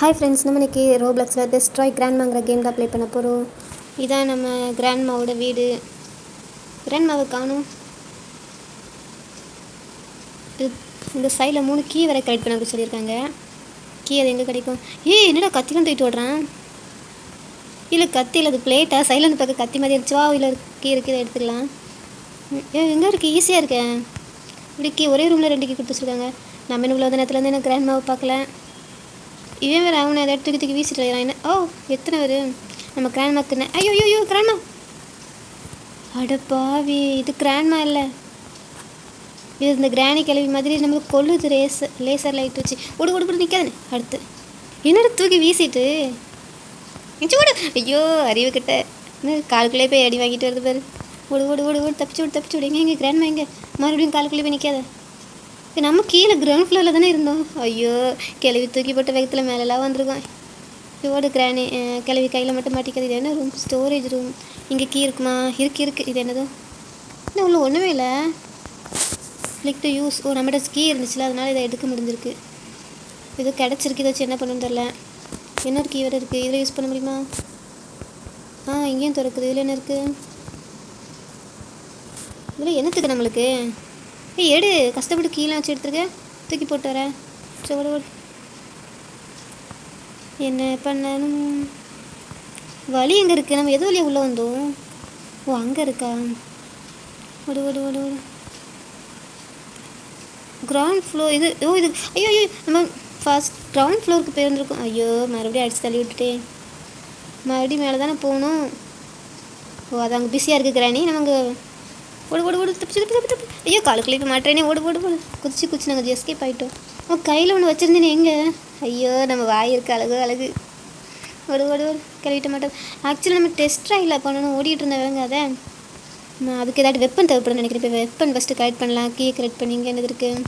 Hi friends, நம்ம இன்றைக்கி ரோப்ளக்ஸில் destroy கிராண்ட்மாங்கிற game தான் ப்ளே பண்ண போகிறோம். இதான் நம்ம கிராண்ட்மாவோட வீடு. கிராண்ட்மாவை காணும். இந்த சைடில் 3 கீ வரை கலெக்ட் பண்ண அப்படி சொல்லியிருக்காங்க. கீ அது எங்கே கிடைக்கும்? என்னடா கத்திலாம் தூக்கிட்டு ஓடுறான். இல்லை கத்தி இல்லை, அது பிளேட்டா? சைடில் பார்க்க கத்தி மாதிரி இருந்துச்சுவா. இல்லை கீ இருக்குது, எடுத்துக்கலாம். எங்கே இருக்குது? ஈஸியாக இருக்கேன். இப்படி கீ ஒரே ரூமில் 2 கீ கொடுத்து வச்சுருக்காங்க. நம்ம என்ன உள்ள நேரத்துலேருந்து என்ன கிராண்ட்மாவை பார்க்கல. இவன் வேறு அவனை அதை எடுத்து வீசிட்டு என்ன. எத்தனை பேர் நம்ம கிராண்ட்மாக்குன்னு. ஐயோ கிராண்ட்மா. அடப்பாவி, இது கிராண்ட்மா இல்லை, இது இந்த கிராணி கிளவி மாதிரி நம்மளுக்கு கொள்ளுது. லேசர் லைட் வச்சு ஓடு நிற்காதுன்னு. அடுத்து என்னோட தூக்கி வீசிட்டு ஓடு. ஐயோ அறிவு கிட்ட காலுக்குள்ளே போய் அடி வாங்கிட்டு வருது பாரு. ஓடு தப்பிச்சு விடு. எங்கே கிராண்ட்மா எங்கே? மறுபடியும் காலுக்குள்ளே போய் நிற்காத. நம்ம கீழே கிரவுண்ட் ஃப்ளோரில் தானே இருந்தோம். ஐயோ கிளவி தூக்கி போட்ட வேகத்தில் மேலெல்லாம் வந்திருக்கோம். இதோட கிளவி கையில் மட்டும் மாட்டிக்காது. இது என்ன ரூம்? Storage room. இங்கே கீ இருக்குமா? இருக்கு. இது என்னதோ இன்னும் உள்ள ஒன்றுமே இல்லை. Click to use. நம்மகிட்ட கீ இருந்துச்சுல, அதனால் இதை எடுக்க முடிஞ்சிருக்கு. இது கிடச்சிருக்கு. இதை வச்சு என்ன பண்ணுன்னு தெரில. இன்னொரு கீ வேறு இருக்குது. இதில் யூஸ் பண்ண முடியுமா? இங்கேயும் திறக்குது. இதில் என்ன இருக்குது? இதில் என்னத்துக்கு நம்மளுக்கு? எடு, கஷ்டப்பட்டு கீழே வச்சு எடுத்துருக்க. தூக்கி போட்டு வரேன். ஓடு. என்ன பண்ணணும்? வழி எங்கே இருக்குது? நம்ம எது வழியாக உள்ளே வந்தோம்? அங்கே இருக்கா? ஓடு. கிரவுண்ட் ஃப்ளோர் இது. இது ஐயோ நம்ம ஃபர்ஸ்ட் கிரவுண்ட் ஃப்ளோருக்கு போயிருந்துருக்கோம். ஐயோ மறுபடியும் அடித்து தள்ளி விட்டுட்டேன். மறுபடியும் மேலே தானே போகணும். அது அங்கே பிஸியாக இருக்குது கிராணி. நம்ம அங்கே ஓடு. தப்பு. ஐயோ காலுக்குள்ளே போய் மாட்டேனே. ஓடு. குதிச்சு நாங்கள் எஸ்கேப் ஆகிட்டோம். கையில் ஒன்று வச்சுருந்தேனே எங்கே? ஐயோ நம்ம வாய் இருக்குது. அழகு. ஓடு. கழுவிட்ட மாட்டோம். ஆக்சுவலி நம்ம டெஸ்ட் ட்ரையில் பண்ணணும் ஓடிட்டு இருந்தவங்க. அதை அதுக்கு ஏதாட்டு வெப்பன் தேவைப்படுன்னு நினைக்கிறேன். இப்போ வெப்பன் ஃபஸ்ட்டு கலெக்ட் பண்ணலாம். கீயை கலெக்ட் பண்ணி இங்கே என்னது இருக்குது?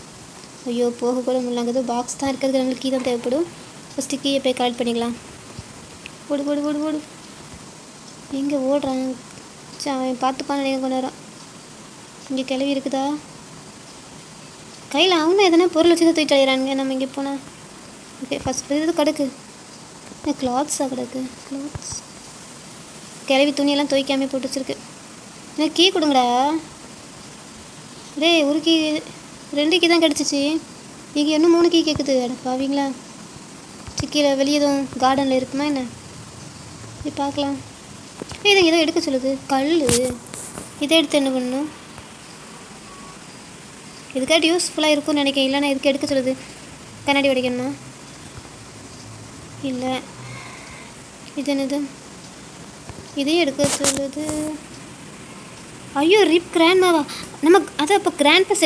ஐயோ போக கூட முடியலாங்க. பாக்ஸ் தான் இருக்கிறது. நம்மளுக்கு கீ தான் தேவைப்படும். ஃபஸ்ட்டு கீயை போய் கலெக்ட் பண்ணிக்கலாம். ஓடு. எங்கே ஓடுறான்? அவன் பார்த்துப்பான்னு நீங்கள் கொண்டு வரான். இங்கே கிளவி இருக்குதா? கையில் அவங்க எதனா பொருள் வச்சு தான் தூக்கிட்டு அடையிறானுங்க. நம்ம இங்கே போனால் ஓகே. ஃபஸ்ட் இது கிடக்கு. கிளாத்ஸாக கிடக்கு. கிளாத்ஸ் கிளவி துணியெல்லாம் துவைக்காமல் போட்டு வச்சுருக்கு. எனக்கு கீ கொடுங்கடா. ஒரு கீ 2 கீ தான் கிடச்சிச்சு. இங்கே இன்னும் 3 கீ கேட்குது. பாவீங்களா? சிக்கியில் வெளியே எதுவும் கார்டனில் இருக்குமா என்ன? இது பார்க்கலாம். இதை ஏதோ எடுக்க சொல்லுது. கல். இதை எடுத்து என்ன பண்ணணும்? இதுக்காட்டி யூஸ்ஃபுல்லாக இருக்கும்னு நினைக்கிறேன். இல்லைன்னா இதுக்கு எடுக்க சொல்லுது. கண்ணாடி உடைக்கணுமா? இல்லை. இது என்னது? இதையும் எடுக்க சொல்லுது. ஐயோ ரிப் கிராண்ட்மாவா? அதை அப்போ கிராண்ட்மா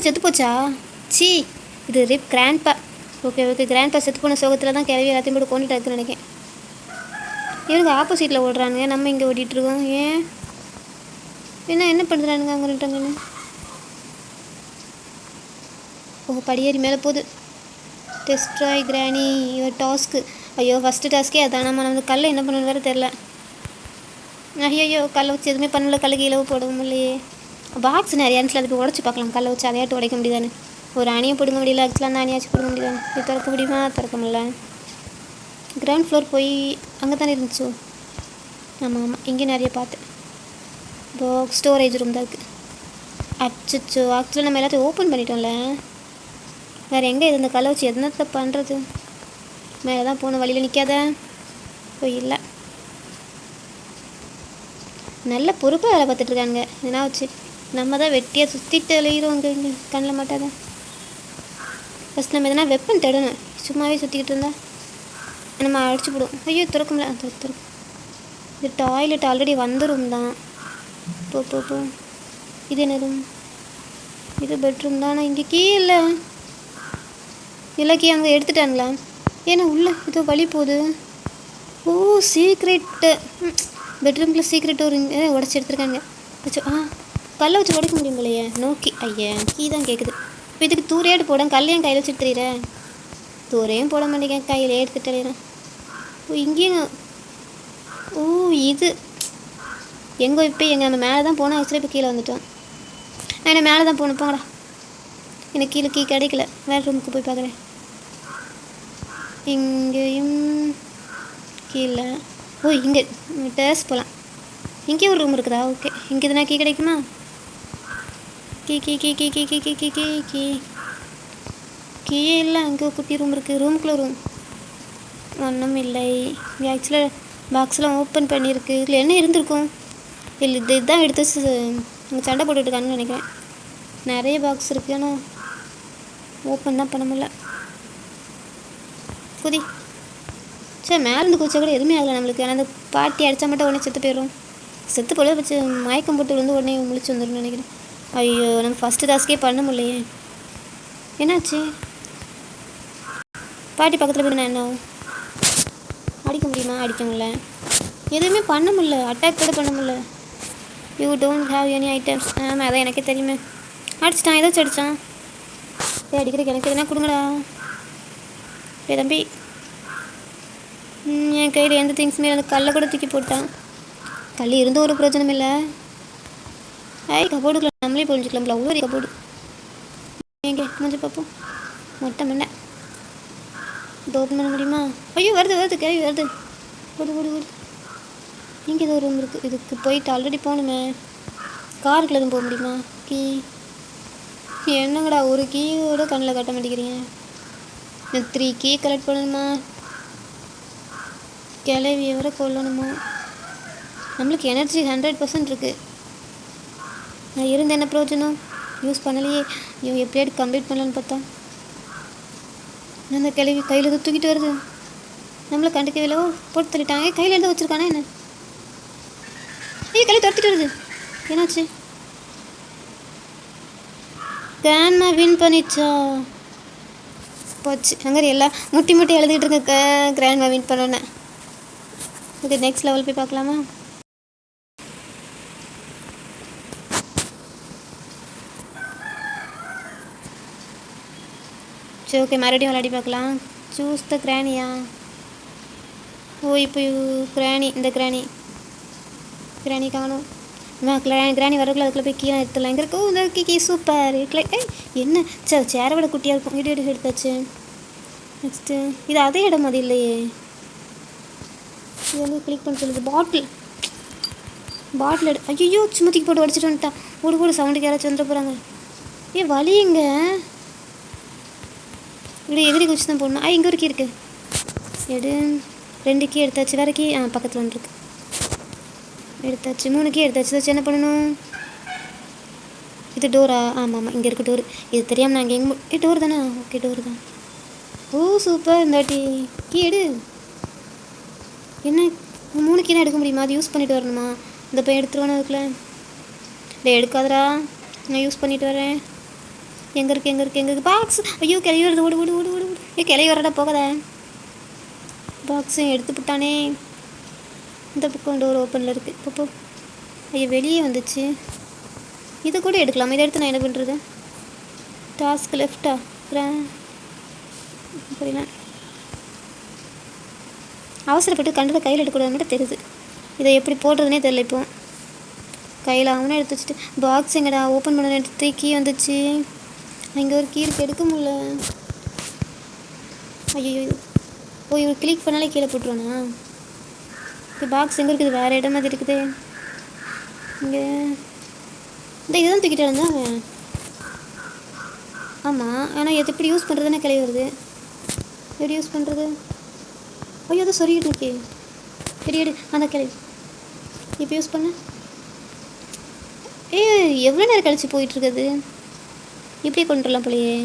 செத்து போச்சா? இது ரிப் கிராண்ட்பா. ஓகே. கிராண்ட்பா செத்து போன சோகத்தில் தான் கிளவி எல்லாத்தையும் போட்டு கொண்டுட்டு இருக்குன்னு நினைக்கிறேன். இவங்க ஆப்போசிட்டில் ஓடுறானுங்க. நம்ம இங்கே ஓடிட்டுருக்கோம். என்ன பண்ணுறானுங்க அங்கே ரெண்டாங்கன்னு? படியேறி மேலே போகுது. டெஸ்ட்ராய் கிராணி யுவர் டாஸ்க்கு. ஐயோ ஃபஸ்ட்டு டாஸ்க்கே அதான். நம்ம அந்த கல்லை என்ன பண்ணணும் வேறு தெரில. ஐயோ கல்லை வச்சு எதுவுமே பண்ணல. கல்லை கீழே போடவும் இல்லையே. பாக்ஸ் நிறைய இருந்துச்சு. அதை போய் உடச்சி பார்க்கலாம். கல்லை வச்சு அதையாட்டு உடைக்க முடியுதானே? ஒரு அணியை பிடுங்க முடியல. ஆக்சுவலாக அந்த அணியாச்சும் பிடுங்க முடியல. இது திறக்க முடியுமா? திறக்க முடியல. கிரவுண்ட் ஃப்ளோர் போய் அங்கே தானே இருந்துச்சோ? ஆமாம் இங்கே நிறைய பார்த்தேன். ஸ்டோரேஜ் ரூம் தான் இருக்குது. அச்சோ ஆக்சுவலாக நம்ம எல்லாத்தையும் ஓப்பன் பண்ணிட்டோம்ல. வேறு எங்கே இது? இந்த கல்லை வச்சு என்னத்தை பண்ணுறது? மேலே தான் போன வழியில் நிற்காத. இல்லை நல்ல பொறுப்பாக வேலை பார்த்துட்ருக்காங்க. என்ன வச்சு நம்ம தான் வெட்டியாக சுற்றிட்டு அலையிறோம். இங்கே கண்ணில் மாட்டாத. ஃபஸ்ட் நம்ம எதனா வெப்பன் தேடணும். சும்மாவே சுற்றிக்கிட்டு இருந்தால் நம்ம அடிச்சு போடுவோம். ஐயோ திறக்கும்ல. திறக்கும். இது டாய்லெட் ஆல்ரெடி வந்த ரூம் தான். போ. இது என்ன ரூம்? இது பெட்ரூம் தான். ஆனால் இங்கே கீ இல்லை. கீ அவங்க எடுத்துட்டாங்களா? ஏன்னா உள்ள இதோ வழி போகுது. சீக்ரெட்டு. பெட்ரூம்குள்ளே சீக்ரெட் ஒரு உடச்சி எடுத்துருக்காங்க. கல்லை வச்சு உடைக்க முடியும் போலையே. நோக்கி கீ தான் கேட்குது. இப்போ இதுக்கு தூரையாட்டு போட கல்லையும் கையில் வச்சுட்டு தெரியுறேன். தூரையும் போட மாட்டேங்க. கையிலே எடுத்துட்டு தெரியுறேன். இங்கேயும் இது எங்கே? இப்போ நம்ம மேலே தான் போனோம். ஆக்சுவலாக இப்போ கீழே வந்துட்டோம். நான் என்ன மேலே தான் போகணும். போங்கடா. எனக்கு கீழே கீ கிடைக்கல. வேறு ரூமுக்கு போய் பார்க்குறேன். இங்கேயும் கீழே. ஓ இங்கே டேஸ் போகலாம். இங்கே ஒரு ரூம் இருக்குதா? ஓகே, இங்கே எதுனா கீ கிடைக்குமா? Key key key key key key key key key key கீயே இல்லை. அங்கே ஒரு குட்டி ரூம் இருக்குது. ரூம்குள்ளே ரூம் ஒன்றும் இல்லை. இங்கே ஆக்சுவலாக பாக்ஸ்லாம் ஓப்பன் பண்ணியிருக்கு. இதில் என்ன இருந்திருக்கும்? இல்லை இதுதான் எடுத்து வச்சு அங்கே சண்டை போட்டுட்ருக்கான்னு நினைக்கிறேன். நிறைய பாக்ஸ் இருக்குது, ஆனால் ஓப்பன் தான் பண்ண முடியல. குதி. சரி, மேலேருந்து குதிச்சா கூட எதுவுமே ஆகலை நம்மளுக்கு. ஆனால் அந்த பாட்டி அடித்தா மட்டும் உடனே செத்து போயிடும். செத்து போல வச்சு மயக்கம் போட்டு விழுந்து உடனே முழிச்சு வந்துடும் நினைக்கிறேன். ஐயோ, நம்ம ஃபஸ்ட்டு டாஸ்கே பண்ண முடியலையே. என்னாச்சு? பாட்டி பக்கத்தில் போய் நான் என்ன அடிக்க முடியுமா? அடிக்க முடியல. எதுவுமே பண்ண முடியல. அட்டாக் கூட பண்ண முடியல. You don't have any items. ஆமாம், அதான் எனக்கே தெரியுமே. அடிச்சிட்டான், ஏதாச்சும் அடித்தான். அடிக்கிறதுக்கு எனக்கு எதுனா கொடுங்கடா. தம்பி, என் கையில் எந்த திங்ஸுமே அந்த கல்லை கூட தூக்கி போட்டான். கல் இருந்தும் ஒரு பிரயோஜனம் இல்லை. கபோர்டுக்குள்ள நம்மளே புரிஞ்சுக்கலாம்ல. ஒவ்வொரு கபோர்டு எங்கே கொஞ்சம் பார்ப்போம். மொட்டை மண்ணை இது ஓப்பன் பண்ண முடியுமா? ஐயோ, வருது கேள்வி வருது. ஓடு. இங்கே ஏதோ ரூம் இருக்குது. இதுக்கு போயிட்டு ஆல்ரெடி போகணுமே. காருக்குள்ள எதுவும் போக முடியுமா? கீ என்னங்கடா, ஒரு கீயோட கண்ணில் கட்ட மாட்டேங்கிறீங்க. 3 கீ கலெக்ட் பண்ணணுமா? கிளவியை வர கொல்லணுமா? நம்மளுக்கு எனர்ஜி 100% இருக்குது. நான் இருந்த என்ன பிரயோஜனம்? யூஸ் பண்ணலையே. இவன் எப்படியாவது கம்ப்ளீட் பண்ணலான்னு பார்த்தா அந்த கிளவி கையில் எதுவும் தூக்கிட்டு வருது. நம்மளை கண்டுக்கவே போட்டு தள்ளிட்டாங்க. கையில் எந்த வச்சுருக்கானே என்ன? கையில் துரத்திட்டு வருது. என்னாச்சு? கிராண்ட்மா வின் பண்ணிச்சா? போச்சு. அங்கே எல்லாம் முட்டி எழுதிட்டு இருக்க. கிராண்ட்மா வின் பண்ணோன்னே ஓகே, நெக்ஸ்ட் லெவல் போய் பார்க்கலாமா? சரி, ஓகே, மறுபடியும் விளையாடி பார்க்கலாம். Choose the கிராணியா? ஓ, இப்போ கிராணி, இந்த கிராணி காணும். கிராணி வரக்குள்ள அதுக்குள்ளே போய் கீழே எடுத்துடலாம். எங்கே இருக்கோ இந்த கீ சூப்பர் இருக்கல. என்ன சேரை விட குட்டியாக இருக்கும். வீடியோ எடுத்தாச்சு. நெக்ஸ்ட்டு இது அதே இடம் அது இல்லையே. இது வந்து கிளிக் பண்ண சொல்லுது. பாட்டில் ஐயோ, சுமத்திக்கு போட்டு உடச்சிட்டு வந்துட்டான். ஓடு சவுண்டுக்கு யாராச்சும் வந்துட போகிறாங்க. வலியுங்க. இப்படி எதிரி குச்சி தான் போடணும். இங்கே ஒரு கீ இருக்குது. 2 கீ எடுத்தாச்சு. வேறு கீ பக்கத்தில் வந்துருக்கு. எடுத்தாச்சு. 3 கீ எடுத்தாச்சு. என்ன பண்ணணும்? இது டோரா? ஆமாம், இங்கே இருக்குது டோரு. இது தெரியாமல் நான் எங்கே டோர் தானே? ஓகே, டோர் தான். ஓ சூப்பர். இந்த வாட்டி கீ எடு. என்ன 3 கீ தான் எடுக்க முடியுமா? அது யூஸ் பண்ணிட்டு வரணுமா? இந்த பையன் எடுத்துருவானே அதுக்குள்ளே. எடுக்காதரா, நான் யூஸ் பண்ணிட்டு வரேன். எங்கே இருக்கு பாக்ஸ்? ஐயோ, கிளவி வருது. ஓடு. கிளவி வரடா, போகாத. பாக்ஸும் எடுத்து விட்டானே. இந்த பக்கம் டோர் ஓப்பனில் இருக்குது. இப்போ ஐயோ, வெளியே வந்துச்சு. இதை கூட எடுக்கலாம். இதை எடுத்து நான் என்ன பண்ணுறது? டாஸ்க் லெஃப்டா? புரியல. அவசரப்பட்டு கண்டதை கையில் எடுக்கக்கூடாது மட்டும் தெரியுது. இதை எப்படி போடுறதுனே தெரியல. இப்போ கையில் அவனே எடுத்து வச்சுட்டு பாக்ஸ் எங்கடா ஓப்பன் பண்ண எடுத்து கீ வந்துச்சு. இங்கே ஒரு கீ இருக்குது, எடுக்க முடியல. ஐயோ, இவர் கிளிக் பண்ணாலே கீழே போட்டுருவானா? இந்த பாக்ஸ் எங்கே இருக்குது? வேறு இடம் மாதிரி இருக்குது. இங்கே இதுதான் தூக்கிட்டு இருந்தாங்க. ஆமாம், ஆனால் எது எப்படி யூஸ் பண்ணுறதுன்னு கிளை வருது. எப்படி யூஸ் பண்ணுறது? ஐயோ, அதை சொல்லிட்டு இருக்கே. பெரிய அந்த கிளை இப்போ யூஸ் பண்ண. எவ்வளோ நேரம் கழிச்சு போயிட்டுருக்குது. இப்படியே கொண்டு வரலாம் போலையே.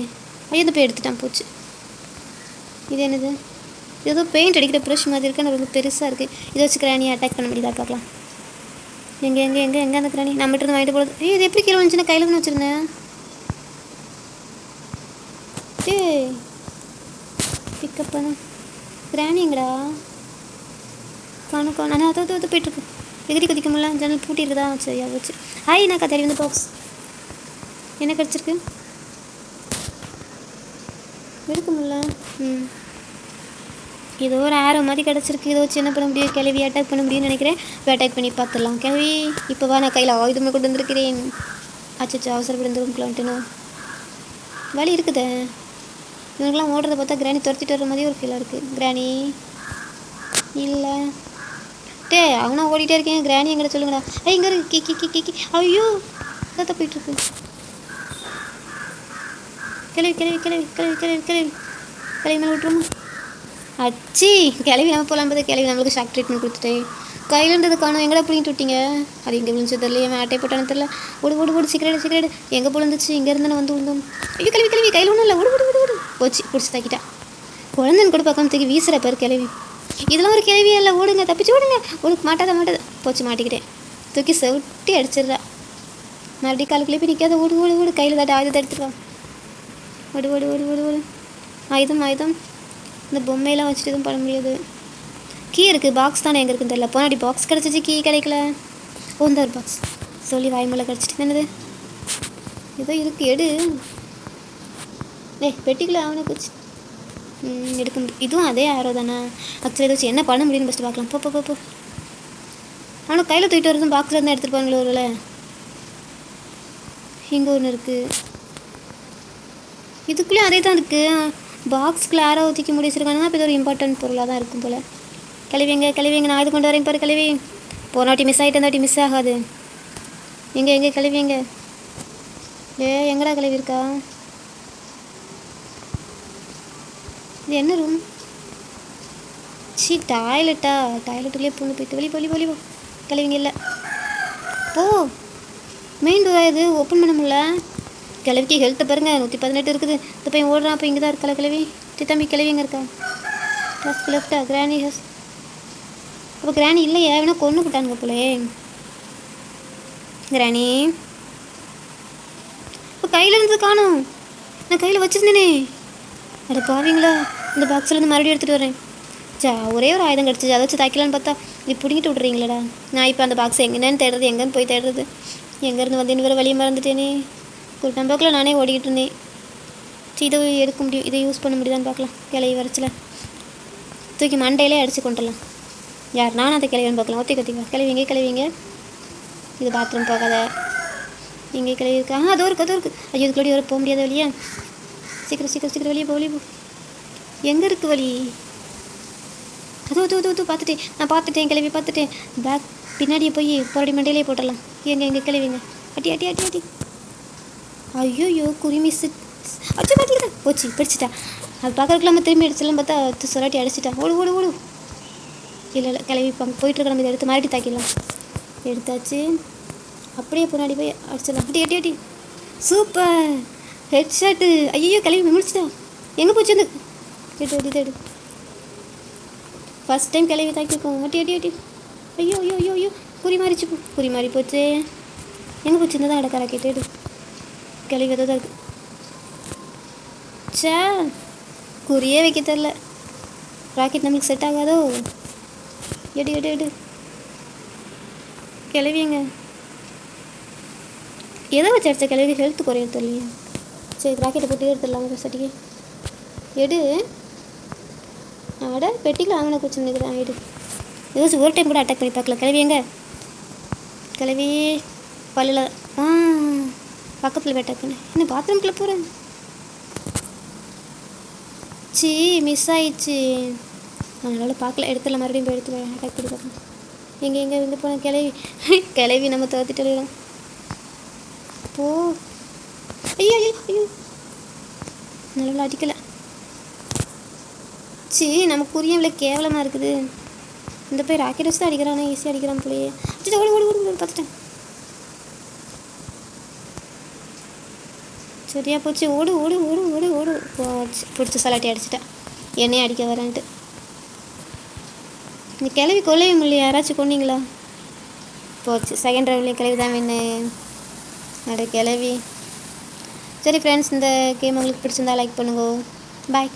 ஐயோ, இந்த போய் எடுத்துட்டான். போச்சு. இது என்னது? ஏதோ பெயிண்ட் அடிக்கிற ப்ரஷ் மாதிரி இருக்கு. ஆனால் ரொம்ப பெருசாக இருக்குது. இதை வச்சு கிராணியை அட்டாக் பண்ண முடியுதா பார்க்கலாம். எங்கே அந்த கிராணி நம்மகிட்ட இருந்து வாங்கிட்டு போகிறது. இது எப்படி கீழே வந்துச்சுன்னா கையில் தான் வச்சுருந்தேன். பிக்கப் பண்ண கிராணி எங்கடா காணும். ஆனால் அதை போயிட்டுருக்கு. எகிரி குதிக்க முடியல. ஜன்னல் பூட்டி இருக்குதா? சரியா வச்சு. நான் கத்தாடி வந்து பாக்ஸ் என்ன கிடச்சிருக்கு? எடுக்க முடியல. ஏதோ ஒரு ஆரோ மாதிரி கிடச்சிருக்கு. இதை வச்சு என்ன பண்ண முடியும்? கிளவி அட்டாக் பண்ண முடியும்னு நினைக்கிறேன். இப்போ அட்டாக் பண்ணி பார்த்துடலாம். கிளவி இப்போ நான் கையில் ஆயுதமே கொண்டு வந்திருக்கிறேன். அச்சோ, அவசரப்பட்டு இந்த ரூம்க்குள்ள வந்துட்டேனோ. வலி இருக்குதே. இவனுக்குலாம் ஓடுறத பார்த்தா கிராணி துரத்திட்டு வர மாதிரி ஒரு ஃபீலாக இருக்குது. கிராணி இல்லை டே அவனா ஓடிட்டே இருக்கேன். கிராணி எங்கிட்ட சொல்லுங்கடா. இங்கே இருக்கு. கி கி கி கி ஐயோ தான் போயிட்டுருக்கு. கிளவி கிளவி கிளவி கிளவி கிளவி கிளவி கிளவி மேலே விட்டுருமா? அச்சி கிளவி நம்ம போகலாம் பார்த்தா கிளவி நம்மளுக்கு ஷாக் ட்ரீட்மெண்ட் கொடுத்துட்டே. கையிலன்றது காணும். எங்கடா பிடிங்கிட்டு விட்டீங்க? அது எங்கே விழுந்துச்சு தெரியல. என் ஆட்டை போட்டானு தெரியல. ஓடு ஓடு ஓடு சிகரெட் சிகரெட் எங்கே விழுந்துச்சு? இங்கே இருந்தானே வந்து விழுந்தோம். ஐயோ கிளவி கிளவி கையில் ஒன்றும் இல்லை. ஓடு ஓடு ஓடு ஓடு போச்சு பிடிச்சி தாக்கிட்டா. குழந்தைன்னு கூட பார்க்காம தூக்கி வீசுகிற பேர் கிளவி. இதெல்லாம் ஒரு கேள்வியே இல்லை. ஓடுங்க தப்பிச்சு ஓடுங்க. உனக்கு மாட்டாத போச்சு மாட்டிக்கிட்டேன். தூக்கி செவிட்டி அடிச்சிடுறா. மறுபடியும் காலுக்குள்ளே போய் நிற்காத. ஓடு ஓடு ஓடு கையில் தாட்டி ஆயுதத்தை எடுத்துருவா. ஓடு ஓடு ஓடு ஓடு ஓடு ஆயுதம் ஆயுதம். இந்த பொம்மையெல்லாம் வச்சுட்டு எதுவும் பண்ண முடியாது. கீ இருக்குது. பாக்ஸ் தானே எங்கே இருக்குன்னு தெரியல. போனாடி பாக்ஸ் கிடச்சிச்சு. கீ கிடைக்கல. இந்த ஒரு பாக்ஸ் சொல்லி வாய்மூலை கிடச்சிட்டு என்னது ஏதோ இருக்குது. எடு பெட்டிக்குள்ளே அவனை போச்சு. எடுக்க முடியும். இதுவும் அதே ஆரோ தானே. ஆக்சுவலி இதை வச்சு என்ன பண்ண முடியும்னு ஃபஸ்ட்டு பார்க்கலாம். போ அவனை கையில் தூக்கிட்டு வரதும் பாக்ஸில் இருந்தால் எடுத்துகிட்டு போங்களோ ஒருவேளை. இங்கே ஒன்று இருக்குது. இதுக்குள்ளேயும் அதே தான் இருக்குது. பாக்ஸ்க்குள்ளே ஆரோ தூக்கி முடிச்சிருக்கானுங்க. அப்போ இது ஒரு இம்பார்ட்டன்ட் பொருளாக தான் இருக்கும் போல். கிளவிங்க நான் இது கொண்டு வரேன் பாரு. கிளவி போனாட்டி மிஸ் ஆகிட்டு இருந்தாட்டி மிஸ் ஆகாது. எங்கே கிளவிங்க எங்கடா கிளவி இருக்கா? இது என்ன ரூம்? டாய்லெட்டா? டாய்லெட்டுக்குள்ளேயே பூந்து போயிட்டு வெளி போ. கிளவிங்க இல்லை. போ. மெயின் டோரா இது ஓப்பன் பண்ண முடியல. கிளவிக்கு ஹெல்த்தை பாருங்க 118 இருக்குது. இந்த பையன் ஓடுறான். அப்போ இங்கே தான் இருக்கா கிளவி. தம்பி கிளவி எங்கே இருக்கா? ஃபஸ்ட் லெஃப்டா? கிராணி ஹஸ். அப்போ கிராணி இல்லையா? வேணா கொண்டு விட்டானுங்க போலே. கிராணி இப்போ கையில் இருந்தது காணும். நான் கையில் வச்சுருந்தேனே. அட பாவீங்களா. இந்த பாக்ஸ்லேருந்து மறுபடியும் எடுத்துகிட்டு வரேன். ஒரே ஒரு ஆயுதம் கிடச்சிச்சு. அதை வச்சு தாக்கலான்னு பார்த்தா நீ பிடிங்கிட்டு விட்றீங்களடா. நான் இப்போ அந்த பாக்ஸ் எங்கேன்னு தேடுறது? எங்கேன்னு போய் தேடுறது? எங்கேருந்து வந்து வேறு வழியை மறந்துட்டேனே. ஒரு நம்பக்கில் நானே ஓடிக்கிட்டு இருந்தேன். இதை எடுக்க முடியும். இதை யூஸ் பண்ண முடியுதான்னு பார்க்கலாம். கிளவி வரைச்சில் தூக்கி மண்டையிலே அடித்து கொண்டுடலாம். யார் நானும் அந்த கிளவின்னு பார்க்கலாம். ஒத்திக்கா கிளவிங்க. இது பாத்ரூம் போகாத. இங்கே கிளவி இருக்கா? அதோ இருக்குது. ஐயோ இதுக்குள்ளே வர போக முடியாத வழியா? சீக்கிரம் வெளியே போ. எங்கே இருக்குது வழி? அதோ பார்த்துட்டேன் கிளவி பார்த்துட்டேன். பேக் பின்னாடியே போய் போராடி மண்டையிலே போட்டுடலாம். எங்கே கிளவிங்க? அட்டி. ஐயோ குருமி அடிச்சு மாட்டிக்கிட்டா. போச்சு பிடிச்சிட்டா. அது பார்க்கறதுக்குள்ள திரும்பி அடிச்சிடலாம் பார்த்தா சொல்லாட்டி அடிச்சிட்டா. ஓடு. இல்லை கிளவி போயிட்டுருக்க. நம்ம இதை எடுத்து மறுபடியும் தாக்கிடலாம். எடுத்தாச்சு. அப்படியே பின்னாடி போய் அடிச்சிடலாம். அட்டி சூப்பர் ஹெட் ஷாட்டு. ஐயோ கிளவி முடிச்சிட்டா. எங்கே போச்சு? அந்த எடு ஃபஸ்ட் டைம் கிளவி தாக்கியிருக்கோம். அட்டி ஐயோ குறி மாறி போச்சு. எங்கே போச்சு? இந்த தான் இடக்கா ராக்கெட். எடு கிளவி தான் இருக்குது. குறியே வைக்க தெரில. ராக்கெட் நம்மளுக்கு செட் ஆகாதோ. எடு கிளவிங்க எதை வச்சு அடித்த கிளவி ஹெல்த் குறையும் தெரியலையே. சரி ராக்கெட்டை போட்டு எடுத்துடலாமா சட்டிக்கு? எடு. பெட்டிக்கில் அவனை குச்சி நினைக்கிறேன். எடு. ஏதாச்சும் ஒரு டைம் கூட அட்டாக் பண்ணி பார்க்கல. கிளவி பல்லில் பக்கத்தில் போய் அட்டாக் பண்ணு. என்ன பாத்ரூம்குள்ளே போகிறேன்? மிஸ் ஆயிடுச்சு. அதனால் பார்க்கல. எடுத்துடலாம். மறுபடியும் போய் எடுத்து அட்டாக் பண்ணி பார்க்கணும். எங்கே போன கிளவி நம்ம துரத்திட்டு எழுதுறோம். போ. ஐயோ நல்லா அடிக்கலை. நமக்கு புரியும். இவ்வளோ கேவலமாக இருக்குது. இந்த போய் ராக்கெட் வச்சு தான் அடிக்கிறானே. ஈஸியாக அடிக்கிறான் போலையே. ஓடு பார்த்துட்டேன். சரியா போச்சு. ஓடு போச்சு. பிடிச்சி சலாட்டி அடிச்சிட்டேன். என்னையே அடிக்க வரேன்ட்டு. இந்த கிளவி கொல்லவே முடியல. யாராச்சும் கொன்னீங்களா? போச்சு. செகண்ட் ரவுண்ட்லேயும் கிளவி தான் வேணு. கிளவி. சரி ஃப்ரெண்ட்ஸ், இந்த கேம் உங்களுக்கு பிடிச்சிருந்தா லைக் பண்ணுங்க. பாய்.